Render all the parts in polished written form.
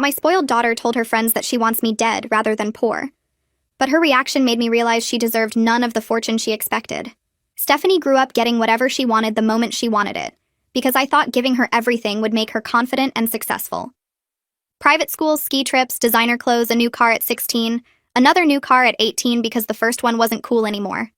my spoiled daughter told her friends that she wants me dead rather than poor. But her reaction made me realize she deserved none of the fortune she expected. Stephanie grew up getting whatever she wanted the moment she wanted it, because I thought giving her everything would make her confident and successful. Private schools, ski trips, designer clothes, a new car at 16, another new car at 18 because the first one wasn't cool anymore.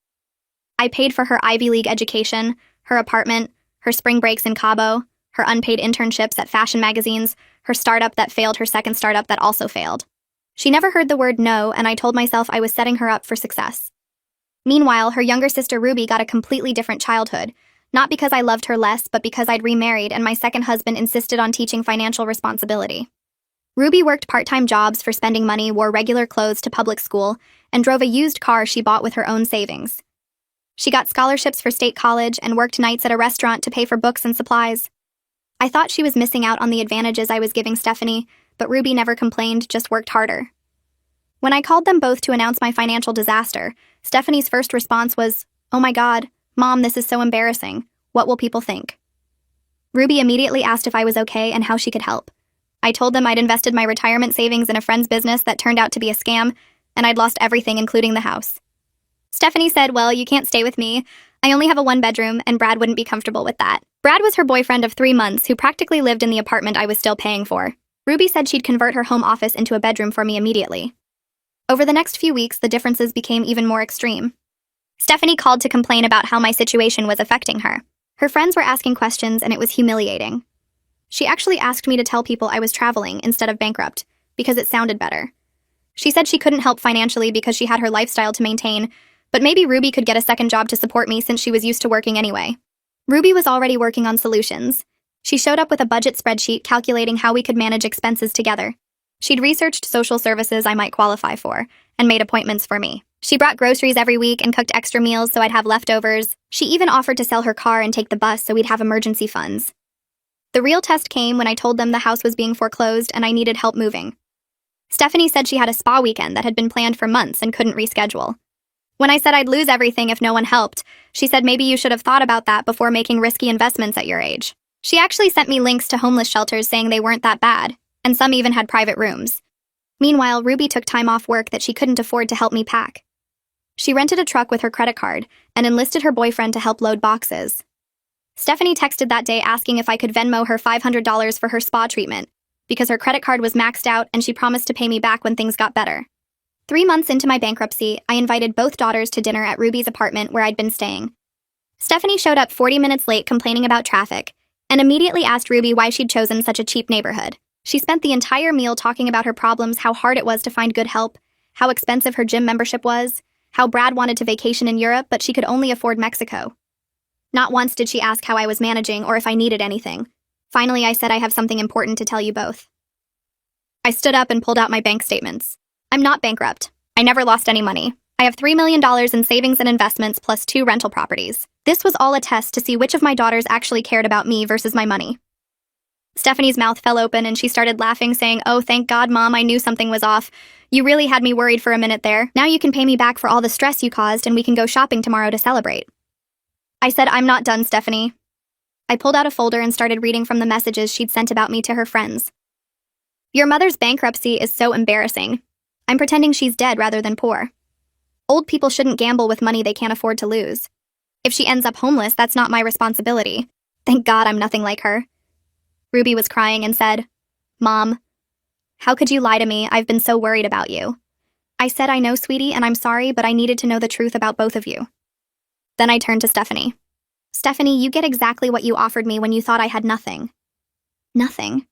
I paid for her Ivy League education, her apartment, her spring breaks in Cabo, her unpaid internships at fashion magazines, her startup that failed, her second startup that also failed. She never heard the word no, and I told myself I was setting her up for success. Meanwhile, her younger sister Ruby got a completely different childhood, not because I loved her less, but because I'd remarried and my second husband insisted on teaching financial responsibility. Ruby worked part-time jobs for spending money, wore regular clothes to public school, and drove a used car she bought with her own savings. She got scholarships for state college and worked nights at a restaurant to pay for books and supplies. I thought she was missing out on the advantages I was giving Stephanie, but Ruby never complained, just worked harder. When I called them both to announce my financial disaster, Stephanie's first response was, "Oh my God, Mom, this is so embarrassing. What will people think?" Ruby immediately asked if I was okay and how she could help. I told them I'd invested my retirement savings in a friend's business that turned out to be a scam, and I'd lost everything, including the house. Stephanie said, "Well, you can't stay with me. I only have a one-bedroom, and Brad wouldn't be comfortable with that." Brad was her boyfriend of 3 months who practically lived in the apartment I was still paying for. Ruby said she'd convert her home office into a bedroom for me immediately. Over the next few weeks, the differences became even more extreme. Stephanie called to complain about how my situation was affecting her. Her friends were asking questions, and it was humiliating. She actually asked me to tell people I was traveling instead of bankrupt, because it sounded better. She said she couldn't help financially because she had her lifestyle to maintain, but maybe Ruby could get a second job to support me since she was used to working anyway. Ruby was already working on solutions. She showed up with a budget spreadsheet calculating how we could manage expenses together. She'd researched social services I might qualify for, and made appointments for me. She brought groceries every week and cooked extra meals so I'd have leftovers. She even offered to sell her car and take the bus so we'd have emergency funds. The real test came when I told them the house was being foreclosed and I needed help moving. Stephanie said she had a spa weekend that had been planned for months and couldn't reschedule. When I said I'd lose everything if no one helped, she said maybe you should have thought about that before making risky investments at your age. She actually sent me links to homeless shelters saying they weren't that bad, and some even had private rooms. Meanwhile, Ruby took time off work that she couldn't afford to help me pack. She rented a truck with her credit card and enlisted her boyfriend to help load boxes. Stephanie texted that day asking if I could Venmo her $500 for her spa treatment, because her credit card was maxed out and she promised to pay me back when things got better. 3 months into my bankruptcy, I invited both daughters to dinner at Ruby's apartment where I'd been staying. Stephanie showed up 40 minutes late complaining about traffic, and immediately asked Ruby why she'd chosen such a cheap neighborhood. She spent the entire meal talking about her problems, how hard it was to find good help, how expensive her gym membership was, how Brad wanted to vacation in Europe, but she could only afford Mexico. Not once did she ask how I was managing or if I needed anything. Finally, I said I have something important to tell you both. I stood up and pulled out my bank statements. I'm not bankrupt. I never lost any money. I have $3 million in savings and investments plus 2 rental properties. This was all a test to see which of my daughters actually cared about me versus my money. Stephanie's mouth fell open and she started laughing, saying, "Oh, thank God, Mom, I knew something was off. You really had me worried for a minute there. Now you can pay me back for all the stress you caused and we can go shopping tomorrow to celebrate." I said, "I'm not done, Stephanie." I pulled out a folder and started reading from the messages she'd sent about me to her friends. "Your mother's bankruptcy is so embarrassing. I'm pretending she's dead rather than poor. Old people shouldn't gamble with money they can't afford to lose. If she ends up homeless, that's not my responsibility. Thank God I'm nothing like her." Ruby was crying and said, "Mom, how could you lie to me? I've been so worried about you." I said, "I know, sweetie, and I'm sorry, but I needed to know the truth about both of you." Then I turned to Stephanie. "Stephanie, you get exactly what you offered me when you thought I had nothing." "Nothing."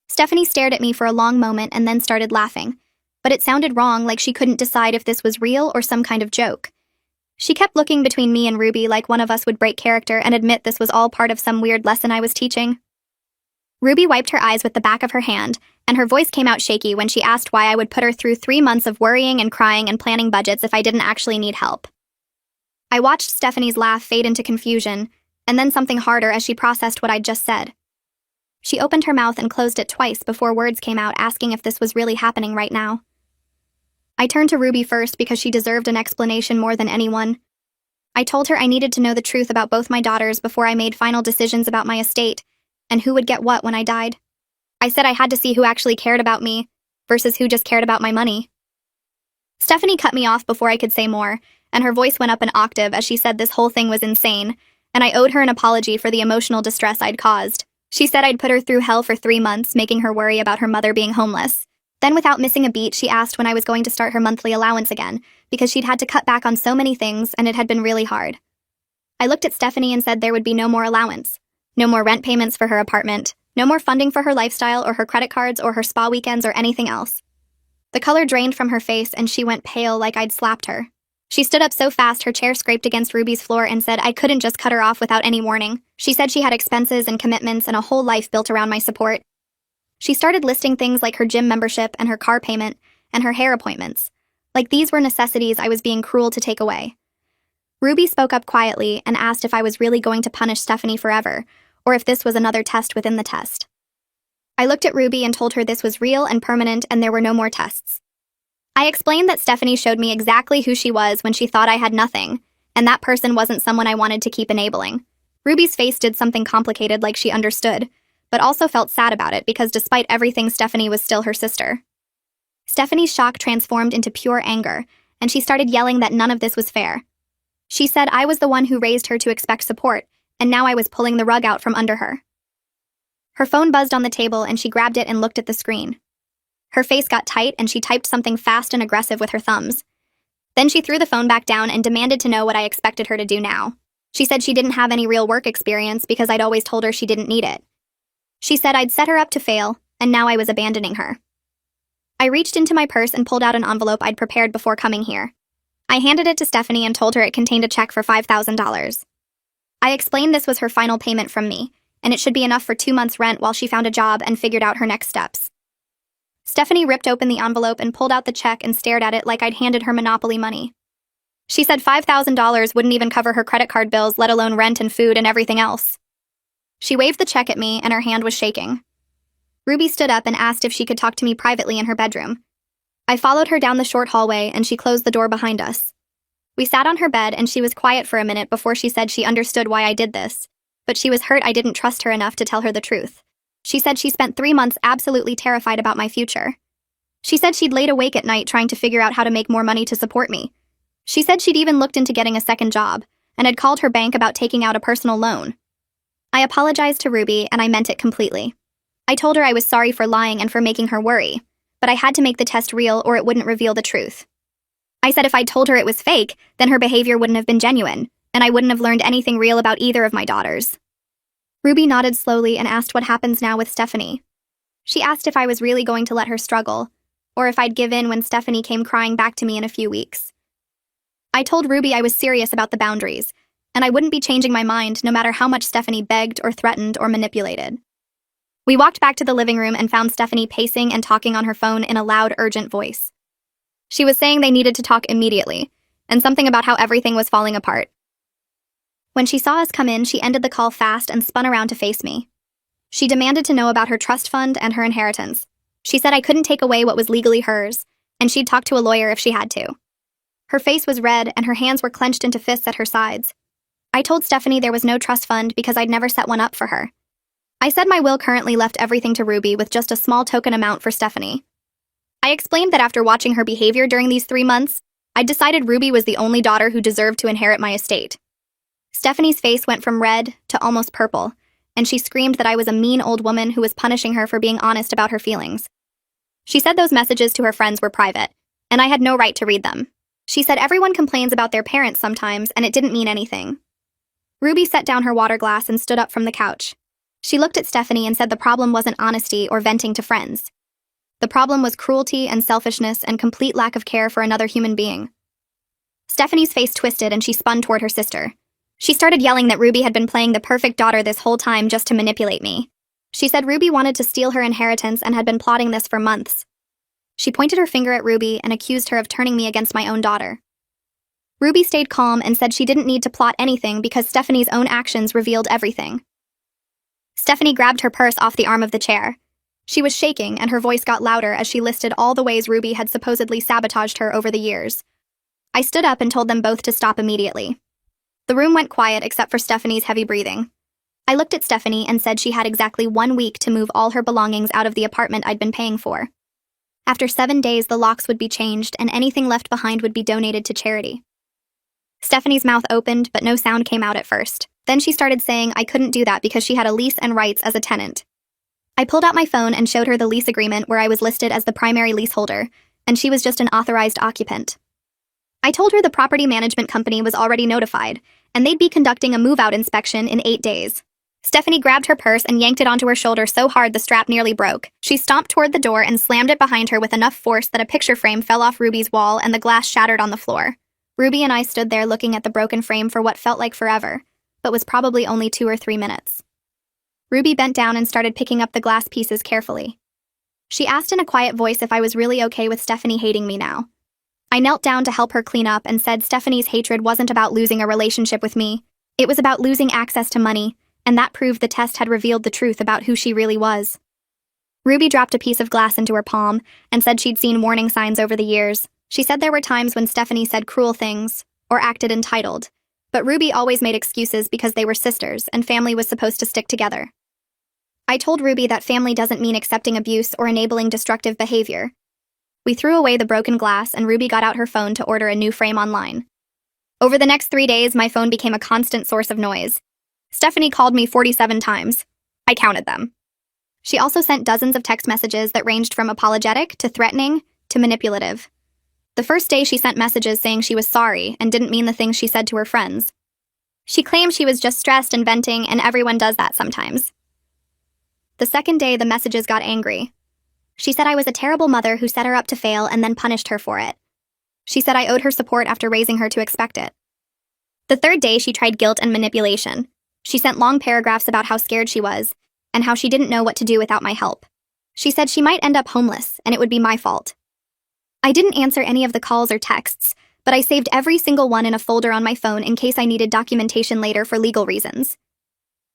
Stephanie stared at me for a long moment and then started laughing, but it sounded wrong, like she couldn't decide if this was real or some kind of joke. She kept looking between me and Ruby like one of us would break character and admit this was all part of some weird lesson I was teaching. Ruby wiped her eyes with the back of her hand, and her voice came out shaky when she asked why I would put her through 3 months of worrying and crying and planning budgets if I didn't actually need help. I watched Stephanie's laugh fade into confusion, and then something harder as she processed what I'd just said. She opened her mouth and closed it twice before words came out asking if this was really happening right now. I turned to Ruby first because she deserved an explanation more than anyone. I told her I needed to know the truth about both my daughters before I made final decisions about my estate, and who would get what when I died. I said I had to see who actually cared about me versus who just cared about my money. Stephanie cut me off before I could say more, and her voice went up an octave as she said this whole thing was insane, and I owed her an apology for the emotional distress I'd caused. She said I'd put her through hell for 3 months, making her worry about her mother being homeless. Then, without missing a beat, she asked when I was going to start her monthly allowance again, because she'd had to cut back on so many things and it had been really hard. I looked at Stephanie and said there would be no more allowance, no more rent payments for her apartment, no more funding for her lifestyle or her credit cards or her spa weekends or anything else. The color drained from her face and she went pale like I'd slapped her. She stood up so fast her chair scraped against Ruby's floor and said I couldn't just cut her off without any warning. She said she had expenses and commitments and a whole life built around my support. She started listing things like her gym membership and her car payment and her hair appointments. Like these were necessities I was being cruel to take away. Ruby spoke up quietly and asked if I was really going to punish Stephanie forever, or if this was another test within the test. I looked at Ruby and told her this was real and permanent and there were no more tests. I explained that Stephanie showed me exactly who she was when she thought I had nothing, and that person wasn't someone I wanted to keep enabling. Ruby's face did something complicated like she understood, but also felt sad about it because despite everything, Stephanie was still her sister. Stephanie's shock transformed into pure anger, and she started yelling that none of this was fair. She said I was the one who raised her to expect support, and now I was pulling the rug out from under her. Her phone buzzed on the table and she grabbed it and looked at the screen. Her face got tight and she typed something fast and aggressive with her thumbs. Then she threw the phone back down and demanded to know what I expected her to do now. She said she didn't have any real work experience because I'd always told her she didn't need it. She said I'd set her up to fail, and now I was abandoning her. I reached into my purse and pulled out an envelope I'd prepared before coming here. I handed it to Stephanie and told her it contained a check for $5,000. I explained this was her final payment from me, and it should be enough for 2 months' rent while she found a job and figured out her next steps. Stephanie ripped open the envelope and pulled out the check and stared at it like I'd handed her Monopoly money. She said $5,000 wouldn't even cover her credit card bills, let alone rent and food and everything else. She waved the check at me and her hand was shaking. Ruby stood up and asked if she could talk to me privately in her bedroom. I followed her down the short hallway and she closed the door behind us. We sat on her bed and she was quiet for a minute before she said she understood why I did this, but she was hurt I didn't trust her enough to tell her the truth. She said she spent 3 months absolutely terrified about my future. She said she'd laid awake at night trying to figure out how to make more money to support me. She said she'd even looked into getting a second job and had called her bank about taking out a personal loan. I apologized to Ruby and I meant it completely. I told her I was sorry for lying and for making her worry, but I had to make the test real or it wouldn't reveal the truth. I said if I told her it was fake, then her behavior wouldn't have been genuine, and I wouldn't have learned anything real about either of my daughters. Ruby nodded slowly and asked what happens now with Stephanie. She asked if I was really going to let her struggle, or if I'd give in when Stephanie came crying back to me in a few weeks. I told Ruby I was serious about the boundaries, and I wouldn't be changing my mind no matter how much Stephanie begged or threatened or manipulated. We walked back to the living room and found Stephanie pacing and talking on her phone in a loud, urgent voice. She was saying they needed to talk immediately, and something about how everything was falling apart. When she saw us come in, she ended the call fast and spun around to face me. She demanded to know about her trust fund and her inheritance. She said I couldn't take away what was legally hers, and she'd talk to a lawyer if she had to. Her face was red and her hands were clenched into fists at her sides. I told Stephanie there was no trust fund because I'd never set one up for her. I said my will currently left everything to Ruby with just a small token amount for Stephanie. I explained that after watching her behavior during these 3 months, I'd decided Ruby was the only daughter who deserved to inherit my estate. Stephanie's face went from red to almost purple, and she screamed that I was a mean old woman who was punishing her for being honest about her feelings. She said those messages to her friends were private, and I had no right to read them. She said everyone complains about their parents sometimes, and it didn't mean anything. Ruby set down her water glass and stood up from the couch. She looked at Stephanie and said the problem wasn't honesty or venting to friends. The problem was cruelty and selfishness and complete lack of care for another human being. Stephanie's face twisted and she spun toward her sister. She started yelling that Ruby had been playing the perfect daughter this whole time just to manipulate me. She said Ruby wanted to steal her inheritance and had been plotting this for months. She pointed her finger at Ruby and accused her of turning me against my own daughter. Ruby stayed calm and said she didn't need to plot anything because Stephanie's own actions revealed everything. Stephanie grabbed her purse off the arm of the chair. She was shaking and her voice got louder as she listed all the ways Ruby had supposedly sabotaged her over the years. I stood up and told them both to stop immediately. The room went quiet except for Stephanie's heavy breathing. I looked at Stephanie and said she had exactly 1 week to move all her belongings out of the apartment I'd been paying for. After 7 days, the locks would be changed and anything left behind would be donated to charity. Stephanie's mouth opened, but no sound came out at first. Then she started saying I couldn't do that because she had a lease and rights as a tenant. I pulled out my phone and showed her the lease agreement where I was listed as the primary leaseholder, and she was just an authorized occupant. I told her the property management company was already notified, and they'd be conducting a move-out inspection in 8 days. Stephanie grabbed her purse and yanked it onto her shoulder so hard the strap nearly broke. She stomped toward the door and slammed it behind her with enough force that a picture frame fell off Ruby's wall and the glass shattered on the floor. Ruby and I stood there looking at the broken frame for what felt like forever, but was probably only 2 or 3 minutes. Ruby bent down and started picking up the glass pieces carefully. She asked in a quiet voice if I was really okay with Stephanie hating me now. I knelt down to help her clean up and said Stephanie's hatred wasn't about losing a relationship with me. It was about losing access to money, and that proved the test had revealed the truth about who she really was. Ruby dropped a piece of glass into her palm and said she'd seen warning signs over the years. She said there were times when Stephanie said cruel things or acted entitled, but Ruby always made excuses because they were sisters and family was supposed to stick together. I told Ruby that family doesn't mean accepting abuse or enabling destructive behavior. We threw away the broken glass and Ruby got out her phone to order a new frame online. Over the next 3 days, my phone became a constant source of noise. Stephanie called me 47 times. I counted them. She also sent dozens of text messages that ranged from apologetic to threatening to manipulative. The first day she sent messages saying she was sorry and didn't mean the things she said to her friends. She claimed she was just stressed and venting, and everyone does that sometimes. The second day, the messages got angry. She said I was a terrible mother who set her up to fail and then punished her for it. She said I owed her support after raising her to expect it. The third day, she tried guilt and manipulation. She sent long paragraphs about how scared she was and how she didn't know what to do without my help. She said she might end up homeless and it would be my fault. I didn't answer any of the calls or texts, but I saved every single one in a folder on my phone in case I needed documentation later for legal reasons.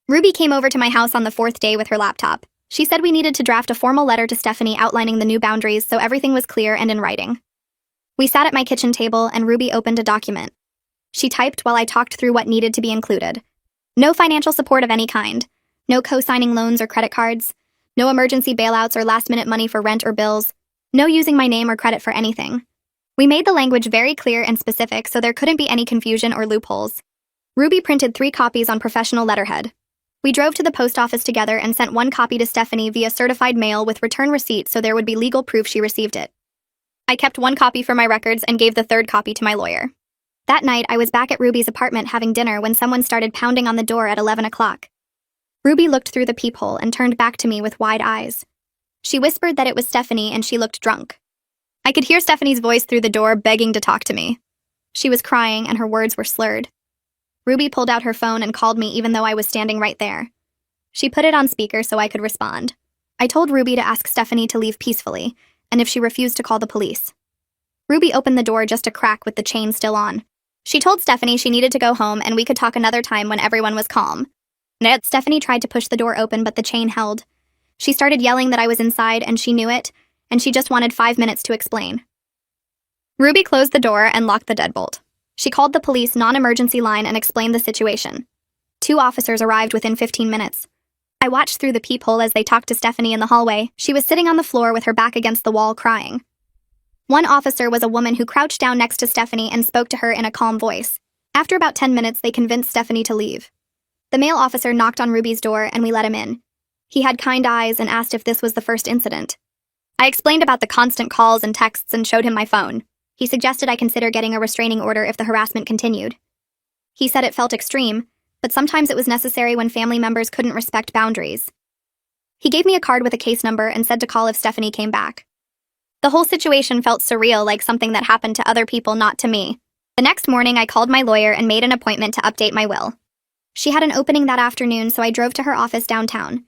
Ruby came over to my house on the 4th day with her laptop. She said we needed to draft a formal letter to Stephanie outlining the new boundaries so everything was clear and in writing. We sat at my kitchen table and Ruby opened a document. She typed while I talked through what needed to be included. No financial support of any kind. No co-signing loans or credit cards. No emergency bailouts or last-minute money for rent or bills. No using my name or credit for anything. We made the language very clear and specific so there couldn't be any confusion or loopholes. Ruby printed 3 copies on professional letterhead. We drove to the post office together and sent 1 copy to Stephanie via certified mail with return receipt so there would be legal proof she received it. I kept 1 copy for my records and gave the 3rd copy to my lawyer. That night, I was back at Ruby's apartment having dinner when someone started pounding on the door at 11 o'clock. Ruby looked through the peephole and turned back to me with wide eyes. She whispered that it was Stephanie and she looked drunk. I could hear Stephanie's voice through the door begging to talk to me. She was crying and her words were slurred. Ruby pulled out her phone and called me even though I was standing right there. She put it on speaker so I could respond. I told Ruby to ask Stephanie to leave peacefully, and if she refused to call the police. Ruby opened the door just a crack with the chain still on. She told Stephanie she needed to go home and we could talk another time when everyone was calm. Stephanie tried to push the door open but the chain held. She started yelling that I was inside and she knew it, and she just wanted 5 minutes to explain. Ruby closed the door and locked the deadbolt. She called the police non-emergency line and explained the situation. 2 officers arrived within 15 minutes. I watched through the peephole as they talked to Stephanie in the hallway. She was sitting on the floor with her back against the wall crying. One officer was a woman who crouched down next to Stephanie and spoke to her in a calm voice. After about 10 minutes, they convinced Stephanie to leave. The male officer knocked on Ruby's door and we let him in. He had kind eyes and asked if this was the first incident. I explained about the constant calls and texts and showed him my phone. He suggested I consider getting a restraining order if the harassment continued. He said it felt extreme, but sometimes it was necessary when family members couldn't respect boundaries. He gave me a card with a case number and said to call if Stephanie came back. The whole situation felt surreal, like something that happened to other people, not to me. The next morning, I called my lawyer and made an appointment to update my will. She had an opening that afternoon, so I drove to her office downtown.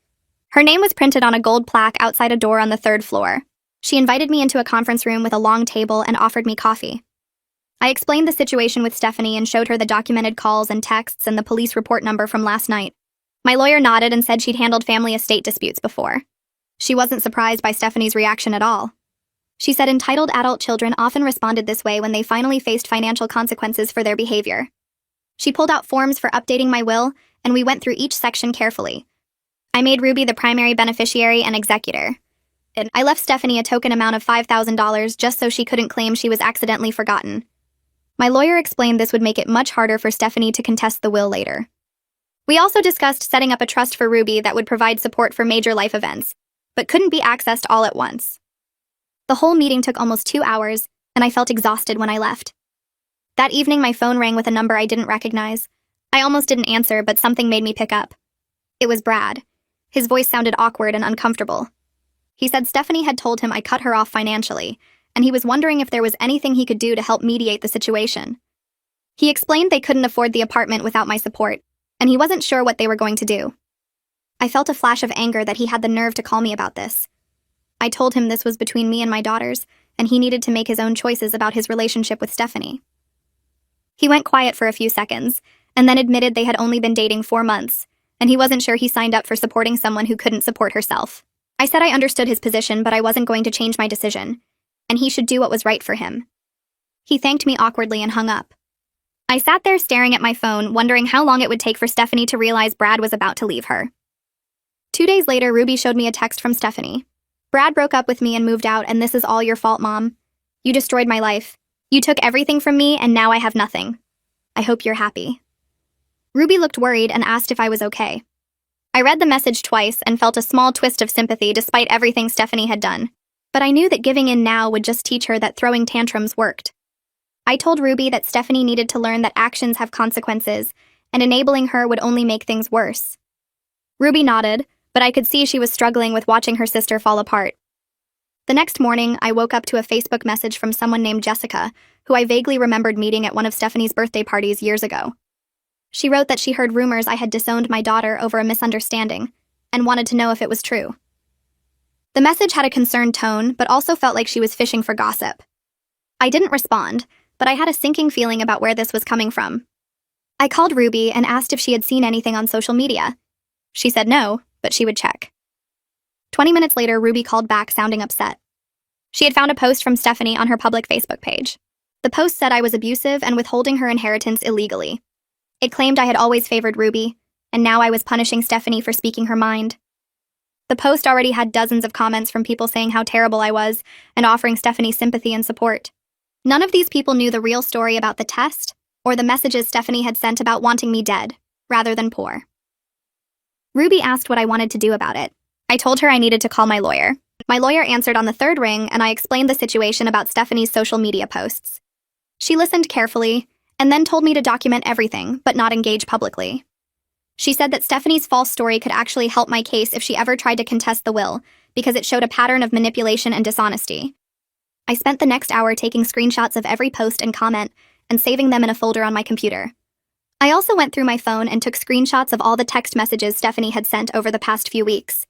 Her name was printed on a gold plaque outside a door on the 3rd floor. She invited me into a conference room with a long table and offered me coffee. I explained the situation with Stephanie and showed her the documented calls and texts and the police report number from last night. My lawyer nodded and said she'd handled family estate disputes before. She wasn't surprised by Stephanie's reaction at all. She said entitled adult children often responded this way when they finally faced financial consequences for their behavior. She pulled out forms for updating my will and we went through each section carefully. I made Ruby the primary beneficiary and executor. And I left Stephanie a token amount of $5,000 just so she couldn't claim she was accidentally forgotten. My lawyer explained this would make it much harder for Stephanie to contest the will later. We also discussed setting up a trust for Ruby that would provide support for major life events, but couldn't be accessed all at once. The whole meeting took almost 2 hours, and I felt exhausted when I left. That evening, my phone rang with a number I didn't recognize. I almost didn't answer, but something made me pick up. It was Brad. His voice sounded awkward and uncomfortable. He said Stephanie had told him I cut her off financially, and he was wondering if there was anything he could do to help mediate the situation. He explained they couldn't afford the apartment without my support, and he wasn't sure what they were going to do. I felt a flash of anger that he had the nerve to call me about this. I told him this was between me and my daughters, and he needed to make his own choices about his relationship with Stephanie. He went quiet for a few seconds, and then admitted they had only been dating 4 months, and he wasn't sure he signed up for supporting someone who couldn't support herself. I said I understood his position, but I wasn't going to change my decision, and he should do what was right for him. He thanked me awkwardly and hung up. I sat there staring at my phone, wondering how long it would take for Stephanie to realize Brad was about to leave her. 2 days later, Ruby showed me a text from Stephanie. Brad broke up with me and moved out, and this is all your fault, Mom. You destroyed my life. You took everything from me, and now I have nothing. I hope you're happy. Ruby looked worried and asked if I was okay. I read the message twice and felt a small twist of sympathy despite everything Stephanie had done. But I knew that giving in now would just teach her that throwing tantrums worked. I told Ruby that Stephanie needed to learn that actions have consequences, and enabling her would only make things worse. Ruby nodded, but I could see she was struggling with watching her sister fall apart. The next morning, I woke up to a Facebook message from someone named Jessica, who I vaguely remembered meeting at one of Stephanie's birthday parties years ago. She wrote that she heard rumors I had disowned my daughter over a misunderstanding, and wanted to know if it was true. The message had a concerned tone, but also felt like she was fishing for gossip. I didn't respond, but I had a sinking feeling about where this was coming from. I called Ruby and asked if she had seen anything on social media. She said no, but she would check. 20 minutes later, Ruby called back sounding upset. She had found a post from Stephanie on her public Facebook page. The post said I was abusive and withholding her inheritance illegally. It claimed I had always favored Ruby, and now I was punishing Stephanie for speaking her mind. The post already had dozens of comments from people saying how terrible I was and offering Stephanie sympathy and support. None of these people knew the real story about the test or the messages Stephanie had sent about wanting me dead, rather than poor. Ruby asked what I wanted to do about it. I told her I needed to call my lawyer. My lawyer answered on the third ring, and I explained the situation about Stephanie's social media posts. She listened carefully, and then told me to document everything, but not engage publicly. She said that Stephanie's false story could actually help my case if she ever tried to contest the will, because it showed a pattern of manipulation and dishonesty. I spent the next hour taking screenshots of every post and comment, and saving them in a folder on my computer. I also went through my phone and took screenshots of all the text messages Stephanie had sent over the past few weeks.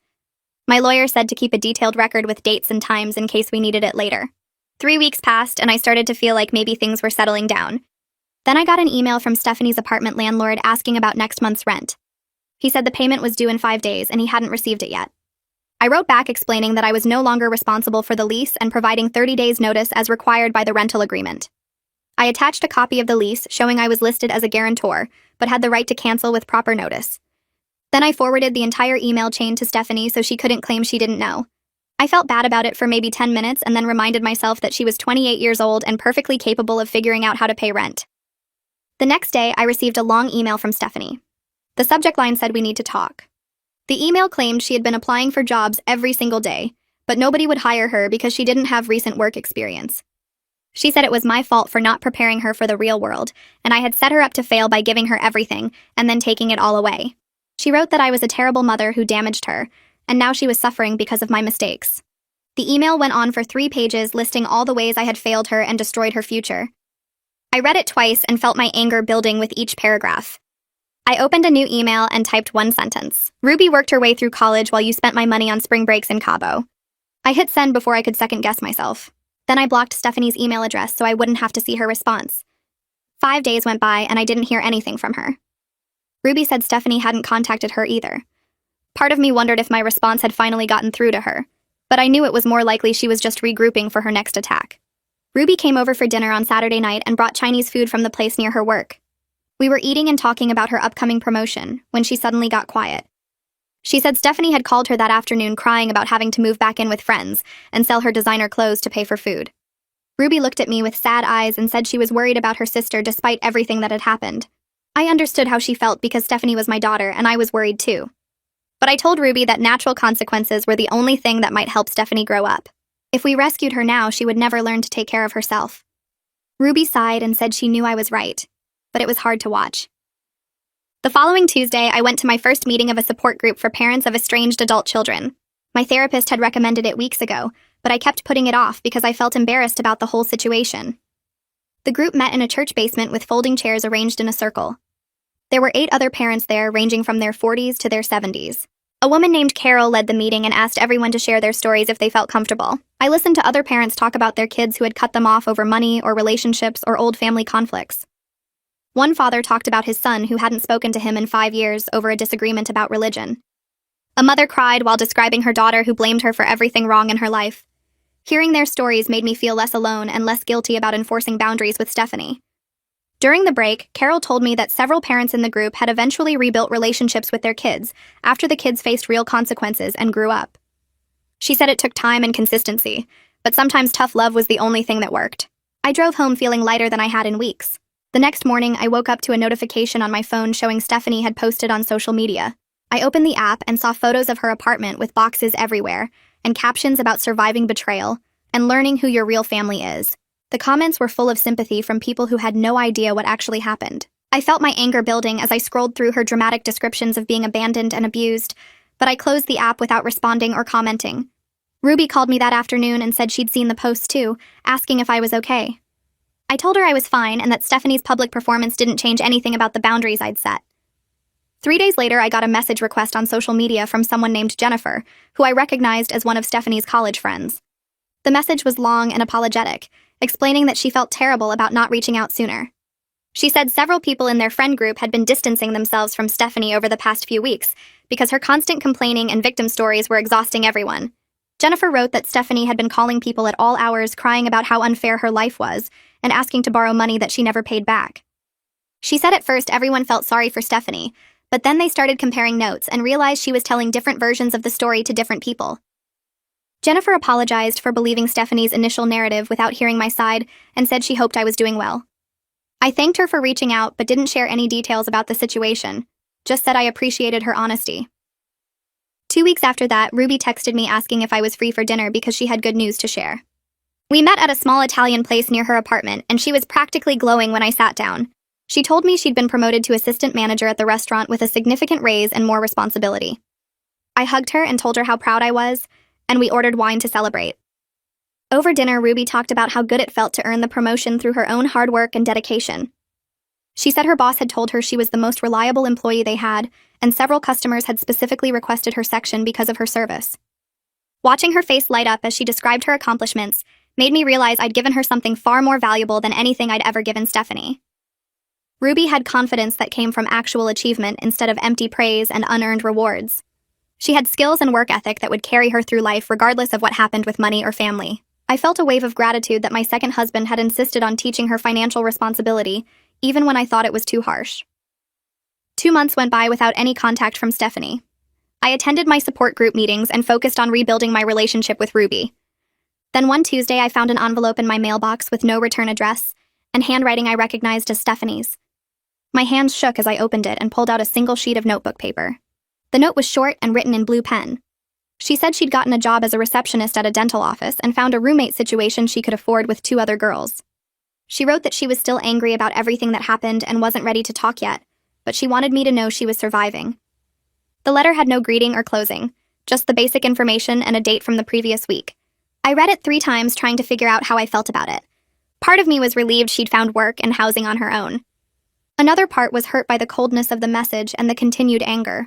My lawyer said to keep a detailed record with dates and times in case we needed it later. 3 weeks passed, and I started to feel like maybe things were settling down. Then I got an email from Stephanie's apartment landlord asking about next month's rent. He said the payment was due in 5 days, and he hadn't received it yet. I wrote back explaining that I was no longer responsible for the lease and providing 30 days' notice as required by the rental agreement. I attached a copy of the lease showing I was listed as a guarantor, but had the right to cancel with proper notice. Then I forwarded the entire email chain to Stephanie so she couldn't claim she didn't know. I felt bad about it for maybe 10 minutes and then reminded myself that she was 28 years old and perfectly capable of figuring out how to pay rent. The next day, I received a long email from Stephanie. The subject line said we need to talk. The email claimed she had been applying for jobs every single day, but nobody would hire her because she didn't have recent work experience. She said it was my fault for not preparing her for the real world, and I had set her up to fail by giving her everything and then taking it all away. She wrote that I was a terrible mother who damaged her, and now she was suffering because of my mistakes. The email went on for 3 pages listing all the ways I had failed her and destroyed her future. I read it twice and felt my anger building with each paragraph. I opened a new email and typed one sentence. Ruby worked her way through college while you spent my money on spring breaks in Cabo. I hit send before I could second-guess myself. Then I blocked Stephanie's email address so I wouldn't have to see her response. 5 days went by and I didn't hear anything from her. Ruby said Stephanie hadn't contacted her either. Part of me wondered if my response had finally gotten through to her, but I knew it was more likely she was just regrouping for her next attack. Ruby came over for dinner on Saturday night and brought Chinese food from the place near her work. We were eating and talking about her upcoming promotion when she suddenly got quiet. She said Stephanie had called her that afternoon crying about having to move back in with friends and sell her designer clothes to pay for food. Ruby looked at me with sad eyes and said she was worried about her sister despite everything that had happened. I understood how she felt because Stephanie was my daughter and I was worried too. But I told Ruby that natural consequences were the only thing that might help Stephanie grow up. If we rescued her now, she would never learn to take care of herself. Ruby sighed and said she knew I was right, but it was hard to watch. The following Tuesday, I went to my first meeting of a support group for parents of estranged adult children. My therapist had recommended it weeks ago, but I kept putting it off because I felt embarrassed about the whole situation. The group met in a church basement with folding chairs arranged in a circle. There were 8 other parents there, ranging from their 40s to their 70s. A woman named Carol led the meeting and asked everyone to share their stories if they felt comfortable. I listened to other parents talk about their kids who had cut them off over money or relationships or old family conflicts. One father talked about his son who hadn't spoken to him in 5 years over a disagreement about religion. A mother cried while describing her daughter who blamed her for everything wrong in her life. Hearing their stories made me feel less alone and less guilty about enforcing boundaries with Stephanie. During the break, Carol told me that several parents in the group had eventually rebuilt relationships with their kids after the kids faced real consequences and grew up. She said it took time and consistency, but sometimes tough love was the only thing that worked. I drove home feeling lighter than I had in weeks. The next morning, I woke up to a notification on my phone showing Stephanie had posted on social media. I opened the app and saw photos of her apartment with boxes everywhere and captions about surviving betrayal and learning who your real family is. The comments were full of sympathy from people who had no idea what actually happened. I felt my anger building as I scrolled through her dramatic descriptions of being abandoned and abused, but I closed the app without responding or commenting. Ruby called me that afternoon and said she'd seen the post too, asking if I was okay. I told her I was fine and that Stephanie's public performance didn't change anything about the boundaries I'd set. 3 days later, I got a message request on social media from someone named Jennifer, who I recognized as one of Stephanie's college friends. The message was long and apologetic, explaining that she felt terrible about not reaching out sooner. She said several people in their friend group had been distancing themselves from Stephanie over the past few weeks because her constant complaining and victim stories were exhausting everyone. Jennifer wrote that Stephanie had been calling people at all hours crying about how unfair her life was and asking to borrow money that she never paid back. She said at first everyone felt sorry for Stephanie, but then they started comparing notes and realized she was telling different versions of the story to different people. Jennifer apologized for believing Stephanie's initial narrative without hearing my side and said she hoped I was doing well. I thanked her for reaching out but didn't share any details about the situation, just said I appreciated her honesty. 2 weeks after that, Ruby texted me asking if I was free for dinner because she had good news to share. We met at a small Italian place near her apartment, and she was practically glowing when I sat down. She told me she'd been promoted to assistant manager at the restaurant with a significant raise and more responsibility. I hugged her and told her how proud I was, and we ordered wine to celebrate. Over dinner, Ruby talked about how good it felt to earn the promotion through her own hard work and dedication. She said her boss had told her she was the most reliable employee they had, and several customers had specifically requested her section because of her service. Watching her face light up as she described her accomplishments made me realize I'd given her something far more valuable than anything I'd ever given Stephanie. Ruby had confidence that came from actual achievement instead of empty praise and unearned rewards. She had skills and work ethic that would carry her through life regardless of what happened with money or family. I felt a wave of gratitude that my second husband had insisted on teaching her financial responsibility, even when I thought it was too harsh. 2 months went by without any contact from Stephanie. I attended my support group meetings and focused on rebuilding my relationship with Ruby. Then one Tuesday, I found an envelope in my mailbox with no return address and handwriting I recognized as Stephanie's. My hands shook as I opened it and pulled out a single sheet of notebook paper. The note was short and written in blue pen. She said she'd gotten a job as a receptionist at a dental office and found a roommate situation she could afford with 2 other girls. She wrote that she was still angry about everything that happened and wasn't ready to talk yet, but she wanted me to know she was surviving. The letter had no greeting or closing, just the basic information and a date from the previous week. I read it 3 times trying to figure out how I felt about it. Part of me was relieved she'd found work and housing on her own. Another part was hurt by the coldness of the message and the continued anger.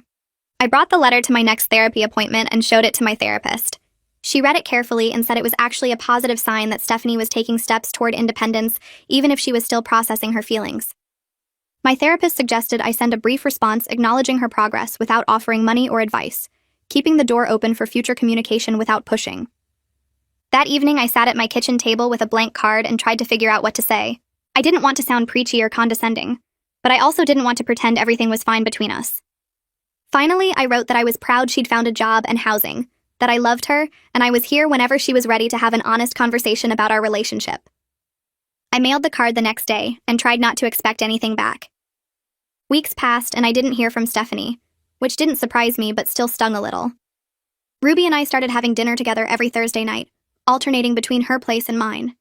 I brought the letter to my next therapy appointment and showed it to my therapist. She read it carefully and said it was actually a positive sign that Stephanie was taking steps toward independence, even if she was still processing her feelings. My therapist suggested I send a brief response acknowledging her progress without offering money or advice, keeping the door open for future communication without pushing. That evening, I sat at my kitchen table with a blank card and tried to figure out what to say. I didn't want to sound preachy or condescending. but I also didn't want to pretend everything was fine between us. Finally, I wrote that I was proud she'd found a job and housing, that I loved her, and I was here whenever she was ready to have an honest conversation about our relationship. I mailed the card the next day and tried not to expect anything back. Weeks passed and I didn't hear from Stephanie, which didn't surprise me but still stung a little. Ruby and I started having dinner together every Thursday night, alternating between her place and mine.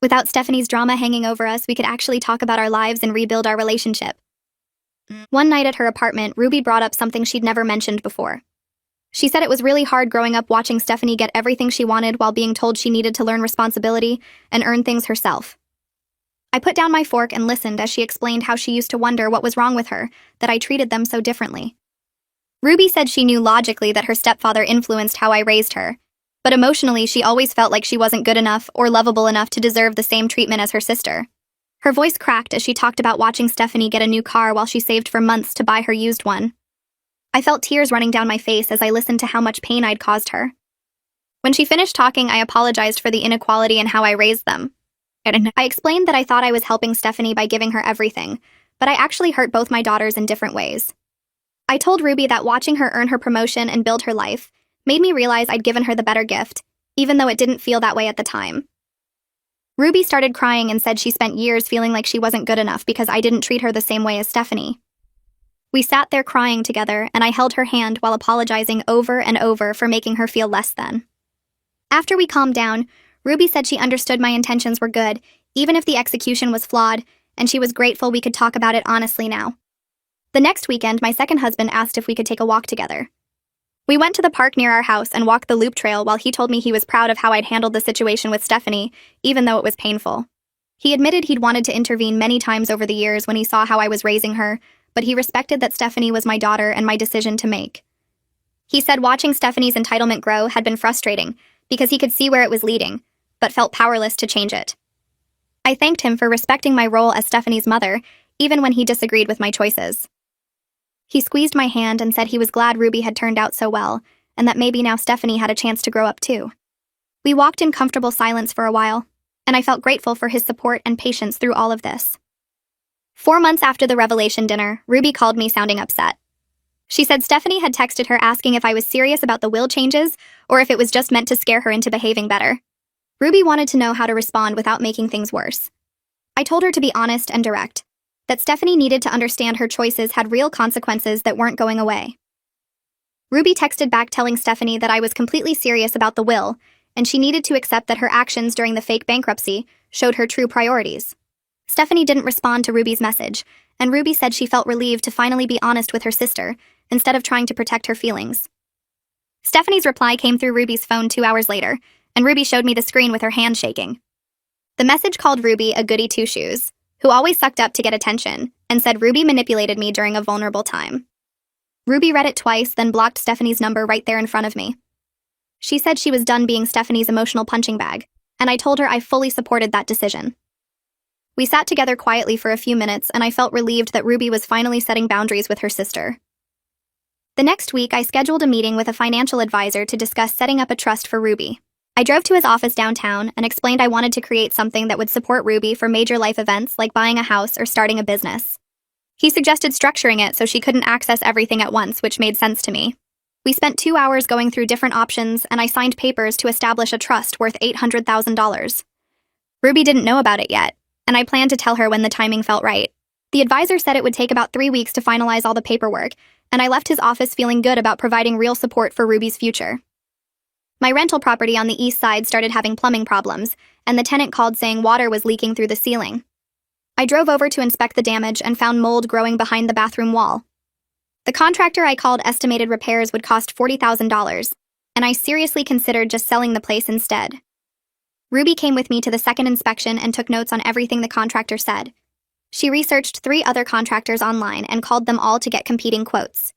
Without Stephanie's drama hanging over us, we could actually talk about our lives and rebuild our relationship. One night at her apartment, Ruby brought up something she'd never mentioned before. She said it was really hard growing up watching Stephanie get everything she wanted while being told she needed to learn responsibility and earn things herself. I put down my fork and listened as she explained how she used to wonder what was wrong with her, that I treated them so differently. Ruby said she knew logically that her stepfather influenced how I raised her, but emotionally she always felt like she wasn't good enough or lovable enough to deserve the same treatment as her sister. Her voice cracked as she talked about watching Stephanie get a new car while she saved for months to buy her used one. I felt tears running down my face as I listened to how much pain I'd caused her. When she finished talking, I apologized for the inequality in how I raised them. I explained that I thought I was helping Stephanie by giving her everything, but I actually hurt both my daughters in different ways. I told Ruby that watching her earn her promotion and build her life made me realize I'd given her the better gift, even though it didn't feel that way at the time. Ruby started crying and said she spent years feeling like she wasn't good enough because I didn't treat her the same way as Stephanie. We sat there crying together, and I held her hand while apologizing over and over for making her feel less than. After we calmed down, Ruby said she understood my intentions were good, even if the execution was flawed, and she was grateful we could talk about it honestly now. The next weekend, my second husband asked if we could take a walk together. We went to the park near our house and walked the loop trail while he told me he was proud of how I'd handled the situation with Stephanie, even though it was painful. He admitted he'd wanted to intervene many times over the years when he saw how I was raising her, but he respected that Stephanie was my daughter and my decision to make. He said watching Stephanie's entitlement grow had been frustrating because he could see where it was leading, but felt powerless to change it. I thanked him for respecting my role as Stephanie's mother, even when he disagreed with my choices. He squeezed my hand and said he was glad Ruby had turned out so well, and that maybe now Stephanie had a chance to grow up too. We walked in comfortable silence for a while, and I felt grateful for his support and patience through all of this. 4 months after the revelation dinner, Ruby called me sounding upset. She said Stephanie had texted her asking if I was serious about the will changes, or if it was just meant to scare her into behaving better. Ruby wanted to know how to respond without making things worse. I told her to be honest and direct, that Stephanie needed to understand her choices had real consequences that weren't going away. Ruby texted back telling Stephanie that I was completely serious about the will, and she needed to accept that her actions during the fake bankruptcy showed her true priorities. Stephanie didn't respond to Ruby's message, and Ruby said she felt relieved to finally be honest with her sister, instead of trying to protect her feelings. Stephanie's reply came through Ruby's phone 2 hours later, and Ruby showed me the screen with her hand shaking. The message called Ruby a goody two-shoes, who always sucked up to get attention, and said Ruby manipulated me during a vulnerable time. Ruby read it twice, then blocked Stephanie's number right there in front of me. She said she was done being Stephanie's emotional punching bag, and I told her I fully supported that decision. We sat together quietly for a few minutes, and I felt relieved that Ruby was finally setting boundaries with her sister. The next week, I scheduled a meeting with a financial advisor to discuss setting up a trust for Ruby. I drove to his office downtown and explained I wanted to create something that would support Ruby for major life events like buying a house or starting a business. He suggested structuring it so she couldn't access everything at once, which made sense to me. We spent 2 hours going through different options, and I signed papers to establish a trust worth $800,000. Ruby didn't know about it yet, and I planned to tell her when the timing felt right. The advisor said it would take about 3 weeks to finalize all the paperwork, and I left his office feeling good about providing real support for Ruby's future. My rental property on the east side started having plumbing problems, and the tenant called saying water was leaking through the ceiling. I drove over to inspect the damage and found mold growing behind the bathroom wall. The contractor I called estimated repairs would cost $40,000, and I seriously considered just selling the place instead. Ruby came with me to the second inspection and took notes on everything the contractor said. She researched 3 other contractors online and called them all to get competing quotes.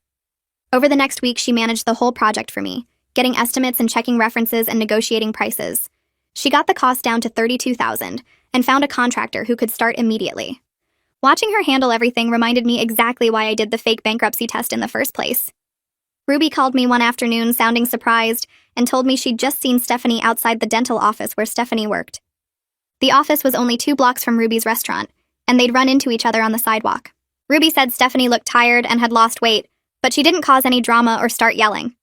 Over the next week, she managed the whole project for me, getting estimates and checking references and negotiating prices. She got the cost down to $32,000 and found a contractor who could start immediately. Watching her handle everything reminded me exactly why I did the fake bankruptcy test in the first place. Ruby called me one afternoon sounding surprised and told me she'd just seen Stephanie outside the dental office where Stephanie worked. The office was only 2 blocks from Ruby's restaurant, and they'd run into each other on the sidewalk. Ruby said Stephanie looked tired and had lost weight, but she didn't cause any drama or start yelling.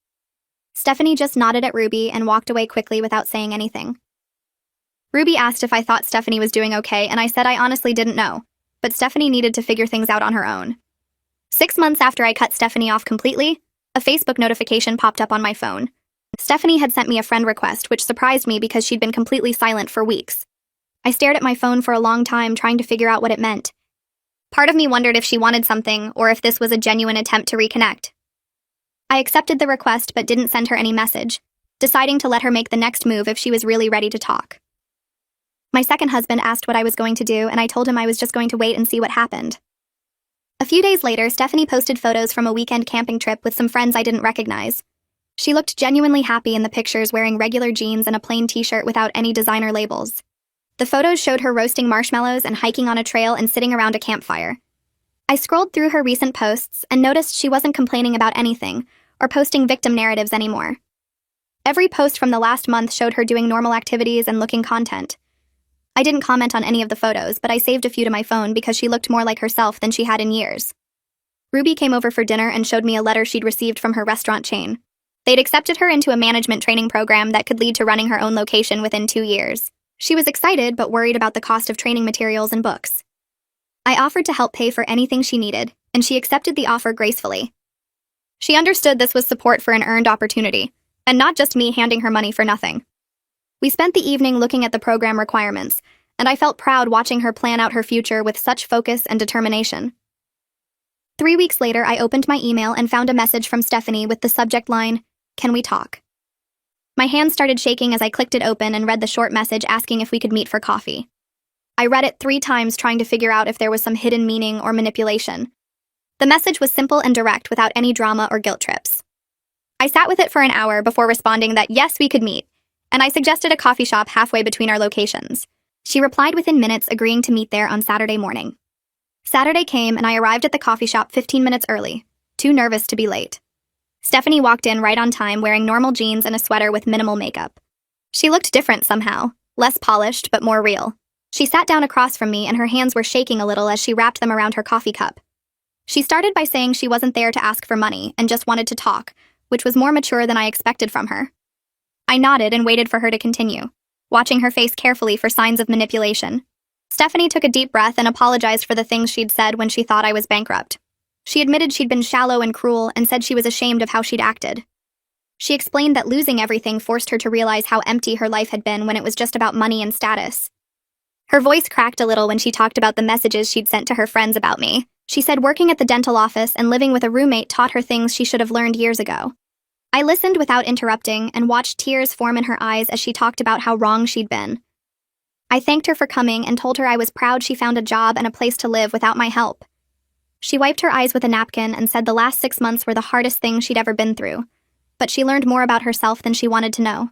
Stephanie just nodded at Ruby and walked away quickly without saying anything. Ruby asked if I thought Stephanie was doing okay, and I said I honestly didn't know, but Stephanie needed to figure things out on her own. 6 months after I cut Stephanie off completely, a Facebook notification popped up on my phone. Stephanie had sent me a friend request, which surprised me because she'd been completely silent for weeks. I stared at my phone for a long time, trying to figure out what it meant. Part of me wondered if she wanted something, or if this was a genuine attempt to reconnect. I accepted the request but didn't send her any message, deciding to let her make the next move if she was really ready to talk. My second husband asked what I was going to do, and I told him I was just going to wait and see what happened. A few days later, Stephanie posted photos from a weekend camping trip with some friends I didn't recognize. She looked genuinely happy in the pictures, wearing regular jeans and a plain t-shirt without any designer labels. The photos showed her roasting marshmallows and hiking on a trail and sitting around a campfire. I scrolled through her recent posts and noticed she wasn't complaining about anything or posting victim narratives anymore. Every post from the last month showed her doing normal activities and looking content. I didn't comment on any of the photos, but I saved a few to my phone because she looked more like herself than she had in years. Ruby came over for dinner and showed me a letter she'd received from her restaurant chain. They'd accepted her into a management training program that could lead to running her own location within 2 years. She was excited but worried about the cost of training materials and books. I offered to help pay for anything she needed, and she accepted the offer gracefully. She understood this was support for an earned opportunity, and not just me handing her money for nothing. We spent the evening looking at the program requirements, and I felt proud watching her plan out her future with such focus and determination. 3 weeks later, I opened my email and found a message from Stephanie with the subject line, "Can we talk?" My hands started shaking as I clicked it open and read the short message asking if we could meet for coffee. I read it 3 times trying to figure out if there was some hidden meaning or manipulation. The message was simple and direct without any drama or guilt trips. I sat with it for an hour before responding that yes, we could meet, and I suggested a coffee shop halfway between our locations. She replied within minutes, agreeing to meet there on Saturday morning. Saturday came and I arrived at the coffee shop 15 minutes early, too nervous to be late. Stephanie walked in right on time wearing normal jeans and a sweater with minimal makeup. She looked different somehow, less polished but more real. She sat down across from me and her hands were shaking a little as she wrapped them around her coffee cup. She started by saying she wasn't there to ask for money and just wanted to talk, which was more mature than I expected from her. I nodded and waited for her to continue, watching her face carefully for signs of manipulation. Stephanie took a deep breath and apologized for the things she'd said when she thought I was bankrupt. She admitted she'd been shallow and cruel and said she was ashamed of how she'd acted. She explained that losing everything forced her to realize how empty her life had been when it was just about money and status. Her voice cracked a little when she talked about the messages she'd sent to her friends about me. She said working at the dental office and living with a roommate taught her things she should have learned years ago. I listened without interrupting and watched tears form in her eyes as she talked about how wrong she'd been. I thanked her for coming and told her I was proud she found a job and a place to live without my help. She wiped her eyes with a napkin and said the last 6 months were the hardest thing she'd ever been through, but she learned more about herself than she wanted to know.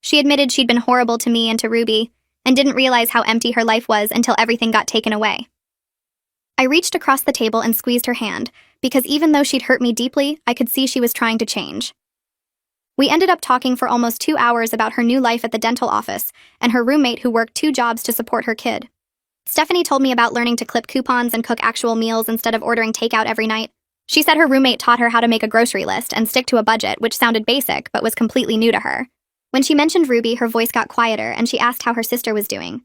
She admitted she'd been horrible to me and to Ruby, and didn't realize how empty her life was until everything got taken away. I reached across the table and squeezed her hand, because even though she'd hurt me deeply, I could see she was trying to change. We ended up talking for almost 2 hours about her new life at the dental office and her roommate who worked 2 jobs to support her kid. Stephanie told me about learning to clip coupons and cook actual meals instead of ordering takeout every night. She said her roommate taught her how to make a grocery list and stick to a budget, which sounded basic but was completely new to her. When she mentioned Ruby, her voice got quieter and she asked how her sister was doing.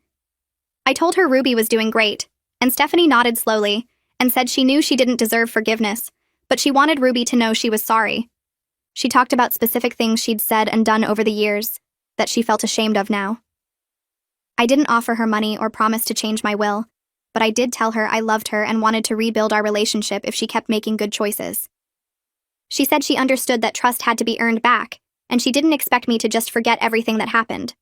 I told her Ruby was doing great, and Stephanie nodded slowly and said she knew she didn't deserve forgiveness, but she wanted Ruby to know she was sorry. She talked about specific things she'd said and done over the years that she felt ashamed of now. I didn't offer her money or promise to change my will, but I did tell her I loved her and wanted to rebuild our relationship if she kept making good choices. She said she understood that trust had to be earned back, and she didn't expect me to just forget everything that happened.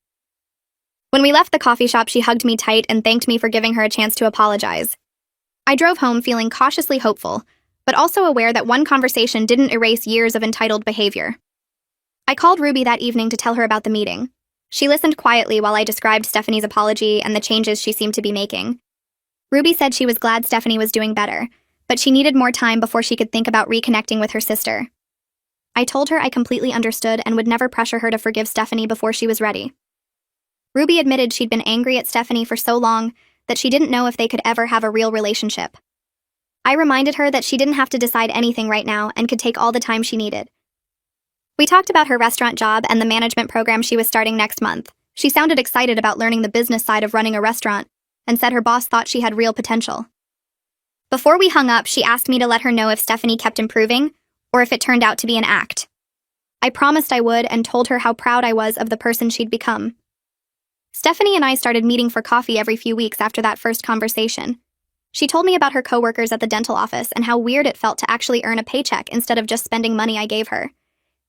When we left the coffee shop, she hugged me tight and thanked me for giving her a chance to apologize. I drove home feeling cautiously hopeful, but also aware that one conversation didn't erase years of entitled behavior. I called Ruby that evening to tell her about the meeting. She listened quietly while I described Stephanie's apology and the changes she seemed to be making. Ruby said she was glad Stephanie was doing better, but she needed more time before she could think about reconnecting with her sister. I told her I completely understood and would never pressure her to forgive Stephanie before she was ready. Ruby admitted she'd been angry at Stephanie for so long that she didn't know if they could ever have a real relationship. I reminded her that she didn't have to decide anything right now and could take all the time she needed. We talked about her restaurant job and the management program she was starting next month. She sounded excited about learning the business side of running a restaurant and said her boss thought she had real potential. Before we hung up, she asked me to let her know if Stephanie kept improving or if it turned out to be an act. I promised I would and told her how proud I was of the person she'd become. Stephanie and I started meeting for coffee every few weeks after that first conversation. She told me about her coworkers at the dental office and how weird it felt to actually earn a paycheck instead of just spending money I gave her.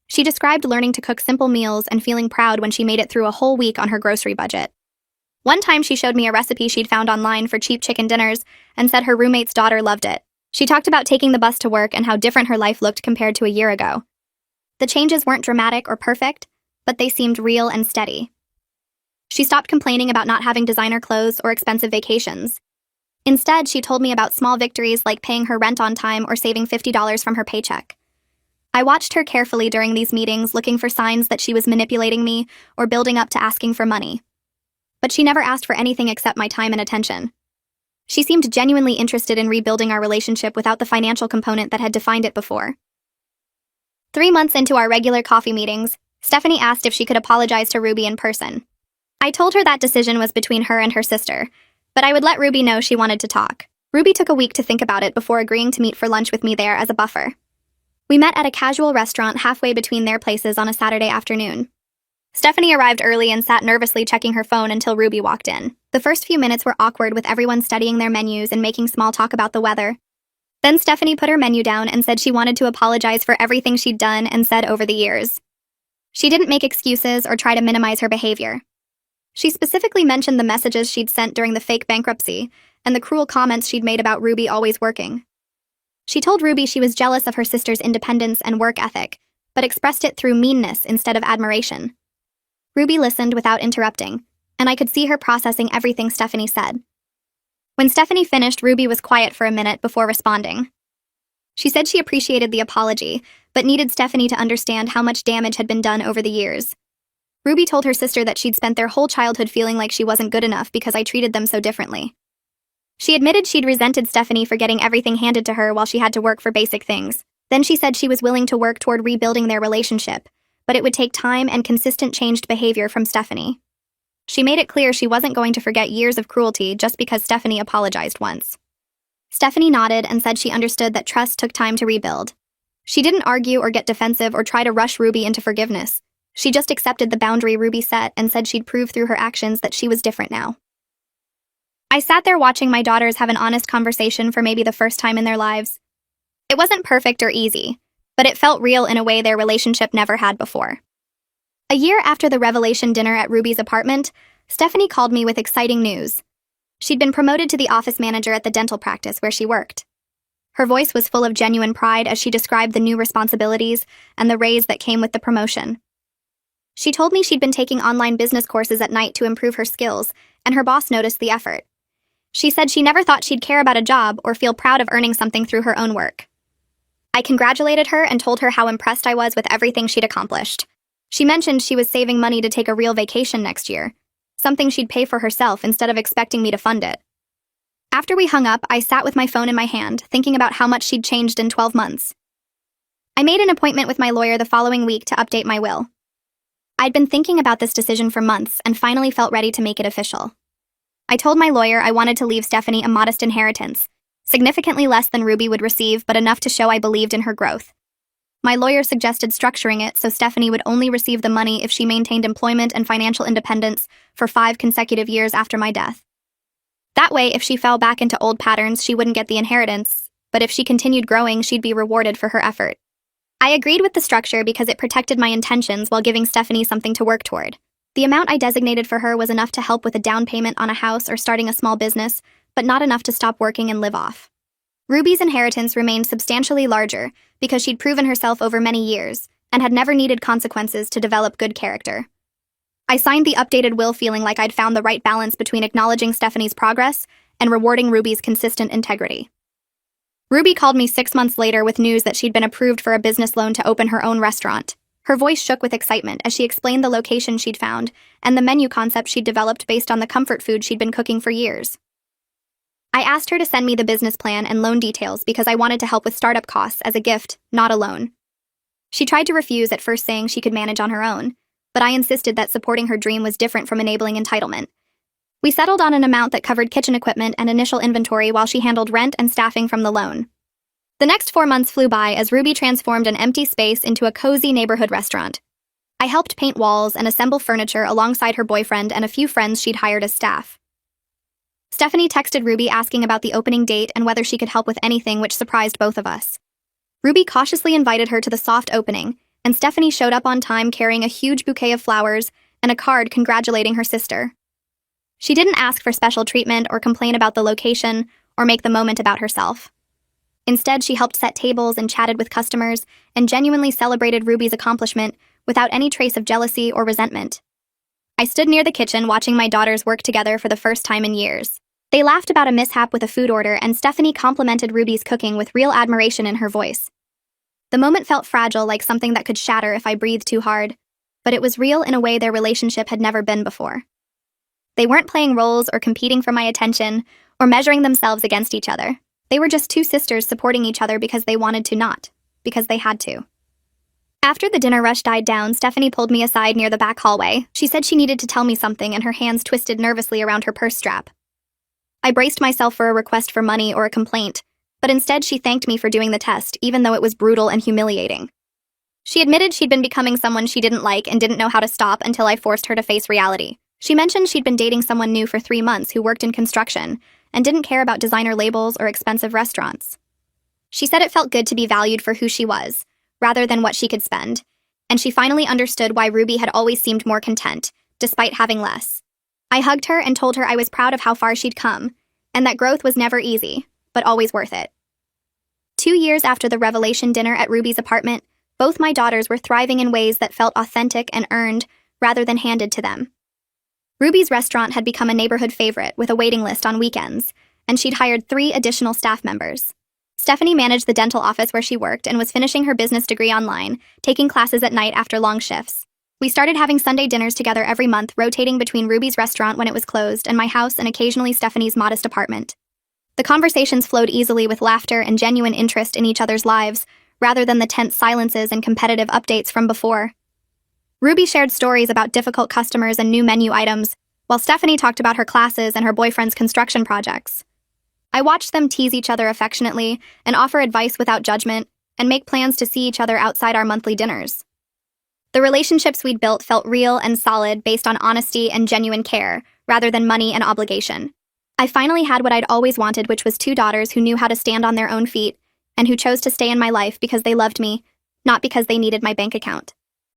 She described learning to cook simple meals and feeling proud when she made it through a whole week on her grocery budget. One time she showed me a recipe she'd found online for cheap chicken dinners and said her roommate's daughter loved it. She talked about taking the bus to work and how different her life looked compared to a year ago. The changes weren't dramatic or perfect, but they seemed real and steady. She stopped complaining about not having designer clothes or expensive vacations. Instead, she told me about small victories like paying her rent on time or saving $50 from her paycheck. I watched her carefully during these meetings, looking for signs that she was manipulating me or building up to asking for money. But she never asked for anything except my time and attention. She seemed genuinely interested in rebuilding our relationship without the financial component that had defined it before. 3 months into our regular coffee meetings, Stephanie asked if she could apologize to Ruby in person. I told her that decision was between her and her sister, but I would let Ruby know she wanted to talk. Ruby took a week to think about it before agreeing to meet for lunch with me there as a buffer. We met at a casual restaurant halfway between their places on a Saturday afternoon. Stephanie arrived early and sat nervously checking her phone until Ruby walked in. The first few minutes were awkward with everyone studying their menus and making small talk about the weather. Then Stephanie put her menu down and said she wanted to apologize for everything she'd done and said over the years. She didn't make excuses or try to minimize her behavior. She specifically mentioned the messages she'd sent during the fake bankruptcy and the cruel comments she'd made about Ruby always working. She told Ruby she was jealous of her sister's independence and work ethic, but expressed it through meanness instead of admiration. Ruby listened without interrupting, and I could see her processing everything Stephanie said. When Stephanie finished, Ruby was quiet for a minute before responding. She said she appreciated the apology, but needed Stephanie to understand how much damage had been done over the years. Ruby told her sister that she'd spent their whole childhood feeling like she wasn't good enough because I treated them so differently. She admitted she'd resented Stephanie for getting everything handed to her while she had to work for basic things. Then she said she was willing to work toward rebuilding their relationship, but it would take time and consistent changed behavior from Stephanie. She made it clear she wasn't going to forget years of cruelty just because Stephanie apologized once. Stephanie nodded and said she understood that trust took time to rebuild. She didn't argue or get defensive or try to rush Ruby into forgiveness. She just accepted the boundary Ruby set and said she'd prove through her actions that she was different now. I sat there watching my daughters have an honest conversation for maybe the first time in their lives. It wasn't perfect or easy, but it felt real in a way their relationship never had before. A year after the revelation dinner at Ruby's apartment, Stephanie called me with exciting news. She'd been promoted to the office manager at the dental practice where she worked. Her voice was full of genuine pride as she described the new responsibilities and the raise that came with the promotion. She told me she'd been taking online business courses at night to improve her skills, and her boss noticed the effort. She said she never thought she'd care about a job or feel proud of earning something through her own work. I congratulated her and told her how impressed I was with everything she'd accomplished. She mentioned she was saving money to take a real vacation next year, something she'd pay for herself instead of expecting me to fund it. After we hung up, I sat with my phone in my hand, thinking about how much she'd changed in 12 months. I made an appointment with my lawyer the following week to update my will. I'd been thinking about this decision for months and finally felt ready to make it official. I told my lawyer I wanted to leave Stephanie a modest inheritance, significantly less than Ruby would receive, but enough to show I believed in her growth. My lawyer suggested structuring it so Stephanie would only receive the money if she maintained employment and financial independence for 5 consecutive years after my death. That way, if she fell back into old patterns, she wouldn't get the inheritance, but if she continued growing, she'd be rewarded for her effort. I agreed with the structure because it protected my intentions while giving Stephanie something to work toward. The amount I designated for her was enough to help with a down payment on a house or starting a small business, but not enough to stop working and live off. Ruby's inheritance remained substantially larger because she'd proven herself over many years and had never needed consequences to develop good character. I signed the updated will feeling like I'd found the right balance between acknowledging Stephanie's progress and rewarding Ruby's consistent integrity. Ruby called me 6 months later with news that she'd been approved for a business loan to open her own restaurant. Her voice shook with excitement as she explained the location she'd found and the menu concept she'd developed based on the comfort food she'd been cooking for years. I asked her to send me the business plan and loan details because I wanted to help with startup costs as a gift, not a loan. She tried to refuse, at first saying she could manage on her own, but I insisted that supporting her dream was different from enabling entitlement. We settled on an amount that covered kitchen equipment and initial inventory while she handled rent and staffing from the loan. The next 4 months flew by as Ruby transformed an empty space into a cozy neighborhood restaurant. I helped paint walls and assemble furniture alongside her boyfriend and a few friends she'd hired as staff. Stephanie texted Ruby asking about the opening date and whether she could help with anything, which surprised both of us. Ruby cautiously invited her to the soft opening, and Stephanie showed up on time carrying a huge bouquet of flowers and a card congratulating her sister. She didn't ask for special treatment or complain about the location or make the moment about herself. Instead, she helped set tables and chatted with customers and genuinely celebrated Ruby's accomplishment without any trace of jealousy or resentment. I stood near the kitchen watching my daughters work together for the first time in years. They laughed about a mishap with a food order, and Stephanie complimented Ruby's cooking with real admiration in her voice. The moment felt fragile, like something that could shatter if I breathed too hard, but it was real in a way their relationship had never been before. They weren't playing roles or competing for my attention or measuring themselves against each other. They were just two sisters supporting each other because they wanted to, not because they had to. After the dinner rush died down, Stephanie pulled me aside near the back hallway. She said she needed to tell me something, and her hands twisted nervously around her purse strap. I braced myself for a request for money or a complaint, but instead she thanked me for doing the test, even though it was brutal and humiliating. She admitted she'd been becoming someone she didn't like and didn't know how to stop until I forced her to face reality. She mentioned she'd been dating someone new for 3 months who worked in construction and didn't care about designer labels or expensive restaurants. She said it felt good to be valued for who she was, rather than what she could spend, and she finally understood why Ruby had always seemed more content, despite having less. I hugged her and told her I was proud of how far she'd come, and that growth was never easy, but always worth it. 2 years after the revelation dinner at Ruby's apartment, both my daughters were thriving in ways that felt authentic and earned, rather than handed to them. Ruby's restaurant had become a neighborhood favorite with a waiting list on weekends, and she'd hired 3 additional staff members. Stephanie managed the dental office where she worked and was finishing her business degree online, taking classes at night after long shifts. We started having Sunday dinners together every month, rotating between Ruby's restaurant when it was closed and my house, and occasionally Stephanie's modest apartment. The conversations flowed easily with laughter and genuine interest in each other's lives, rather than the tense silences and competitive updates from before. Ruby shared stories about difficult customers and new menu items, while Stephanie talked about her classes and her boyfriend's construction projects. I watched them tease each other affectionately and offer advice without judgment, and make plans to see each other outside our monthly dinners. The relationships we'd built felt real and solid, based on honesty and genuine care, rather than money and obligation. I finally had what I'd always wanted, which was 2 daughters who knew how to stand on their own feet, and who chose to stay in my life because they loved me, not because they needed my bank account.